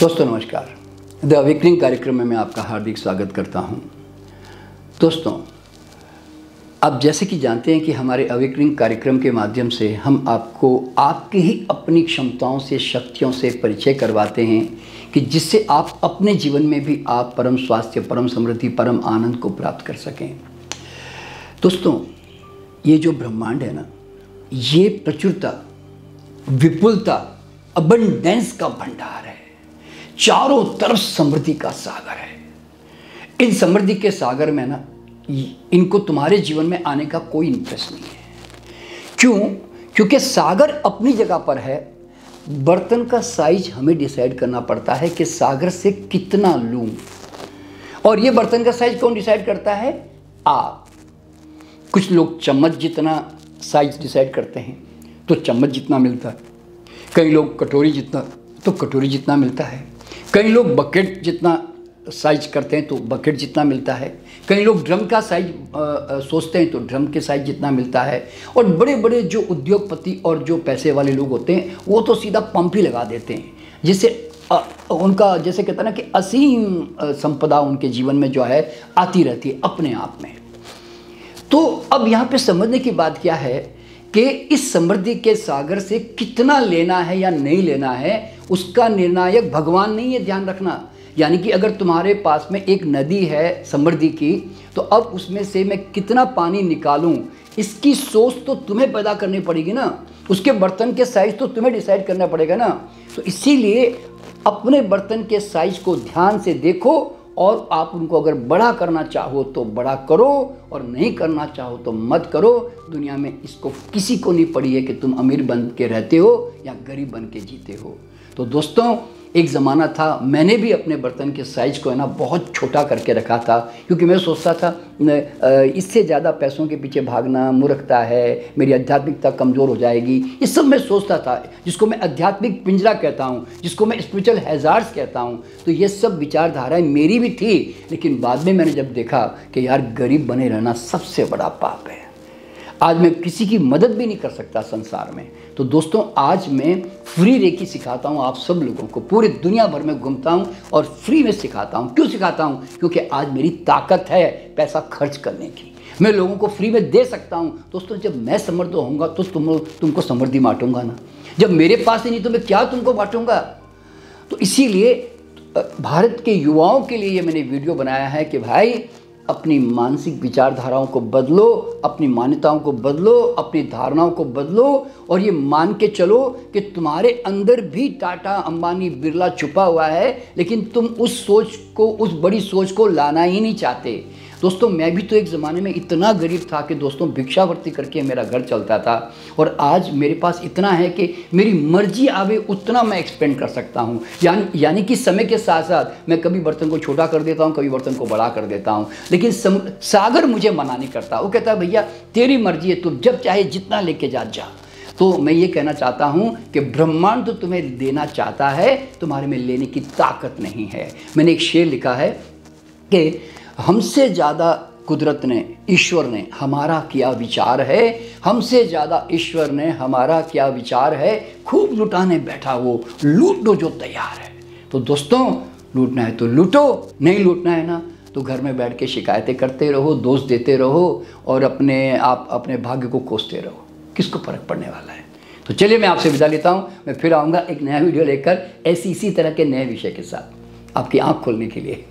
दोस्तों नमस्कार। The awakening कार्यक्रम में मैं आपका हार्दिक स्वागत करता हूं। दोस्तों, आप जैसे कि जानते हैं कि हमारे अवेकनिंग कार्यक्रम के माध्यम से हम आपको आपकी ही अपनी क्षमताओं से, शक्तियों से परिचय करवाते हैं कि जिससे आप अपने जीवन में भी आप परम स्वास्थ्य, परम समृद्धि, परम आनंद को प्राप्त कर सकें। दोस्तों, ये जो ब्रह्मांड है ना, ये प्रचुरता, विपुलता, अबंडेंस का भंडार है। चारों तरफ समृद्धि का सागर है। इन समृद्धि के सागर में ना, इनको तुम्हारे जीवन में आने का कोई इंटरेस्ट नहीं है। क्यों? क्योंकि सागर अपनी जगह पर है। बर्तन का साइज हमें डिसाइड करना पड़ता है कि सागर से कितना लूं। और ये बर्तन का साइज कौन डिसाइड करता है? आप। कुछ लोग चम्मच जितना साइज डिसाइड करते हैं तो चम्मच जितना मिलता है। कई लोग कटोरी जितना तो कटोरी जितना मिलता है। कई लोग बकेट जितना साइज करते हैं तो बकेट जितना मिलता है। कई लोग ड्रम का साइज सोचते हैं तो ड्रम के साइज जितना मिलता है। और बड़े बड़े जो उद्योगपति और जो पैसे वाले लोग होते हैं वो तो सीधा पंप ही लगा देते हैं, जिससे उनका, जैसे कहते हैं ना कि असीम संपदा उनके जीवन में जो है आती रहती है अपने आप में। तो अब यहाँ पे समझने की बात क्या है कि इस समृद्धि के सागर से कितना लेना है या नहीं लेना है, उसका निर्णायक भगवान नहीं है, ध्यान रखना। यानी कि अगर तुम्हारे पास में एक नदी है समृद्धि की, तो अब उसमें से मैं कितना पानी निकालूं, इसकी सोच तो तुम्हें पैदा करनी पड़ेगी ना। उसके बर्तन के साइज तो तुम्हें डिसाइड करना पड़ेगा ना। तो इसीलिए अपने बर्तन के साइज को ध्यान से देखो, और आप उनको अगर बड़ा करना चाहो तो बड़ा करो, और नहीं करना चाहो तो मत करो। दुनिया में इसको किसी को नहीं पड़ी है कि तुम अमीर बन के रहते हो या गरीब बन के जीते हो। तो दोस्तों, एक ज़माना था, मैंने भी अपने बर्तन के साइज़ को है ना बहुत छोटा करके रखा था, क्योंकि मैं सोचता था इससे ज़्यादा पैसों के पीछे भागना मूर्खता है, मेरी आध्यात्मिकता कमज़ोर हो जाएगी। ये सब मैं सोचता था, जिसको मैं आध्यात्मिक पिंजरा कहता हूँ, जिसको मैं स्पिरिचुअल हैज़ार्ड्स कहता हूँ। तो ये सब विचारधाराएँ मेरी भी थी, लेकिन बाद में मैंने जब देखा कि यार गरीब बने रहना सबसे बड़ा पाप है। आज मैं किसी की मदद भी नहीं कर सकता संसार में। तो दोस्तों, आज मैं फ्री रेकी सिखाता हूँ आप सब लोगों को। पूरे दुनिया भर में घूमता हूँ और फ्री में सिखाता हूँ। क्यों सिखाता हूँ? क्योंकि आज मेरी ताकत है पैसा खर्च करने की। मैं लोगों को फ्री में दे सकता हूँ। दोस्तों, जब मैं समृद्ध होऊंगा तो तुमको समृद्धि बांटूंगा ना। जब मेरे पास ही नहीं तो मैं क्या तुमको बांटूंगा? तो इसीलिए भारत के युवाओं के लिए ये मैंने वीडियो बनाया है कि भाई, अपनी मानसिक विचारधाराओं को बदलो, अपनी मान्यताओं को बदलो, अपनी धारणाओं को बदलो, और ये मान के चलो कि तुम्हारे अंदर भी टाटा, अंबानी, बिरला छुपा हुआ है, लेकिन तुम उस सोच को, उस बड़ी सोच को लाना ही नहीं चाहते। दोस्तों, मैं भी तो एक ज़माने में इतना गरीब था कि दोस्तों भिक्षावृत्ति करके मेरा घर चलता था, और आज मेरे पास इतना है कि मेरी मर्जी आवे उतना मैं एक्सपेंड कर सकता हूँ। यानी कि समय के साथ साथ मैं कभी बर्तन को छोटा कर देता हूँ, कभी बर्तन को बड़ा कर देता हूँ, लेकिन सागर मुझे मना नहीं करता। वो कहता है भैया तेरी मर्जी है, तुम जब चाहे जितना लेके जा। तो मैं ये कहना चाहता हूँ कि ब्रह्मांड तो तुम्हें देना चाहता है, तुम्हारे में लेने की ताकत नहीं है। मैंने एक शेर लिखा है कि हमसे ज़्यादा कुदरत ने, ईश्वर ने हमारा क्या विचार है, हमसे ज़्यादा ईश्वर ने हमारा क्या विचार है, खूब लुटाने बैठा वो, लूट दो जो तैयार है। तो दोस्तों, लूटना है तो लूटो, नहीं लूटना है ना तो घर में बैठ के शिकायतें करते रहो, दोष देते रहो, और अपने भाग्य को कोसते रहो। किसको फ़र्क पड़ने वाला है? तो चलिए, मैं आपसे विदा लेता हूँ। मैं फिर आऊँगा एक नया वीडियो लेकर, इसी तरह के नए विषय के साथ, आपकी आँख खोलने के लिए।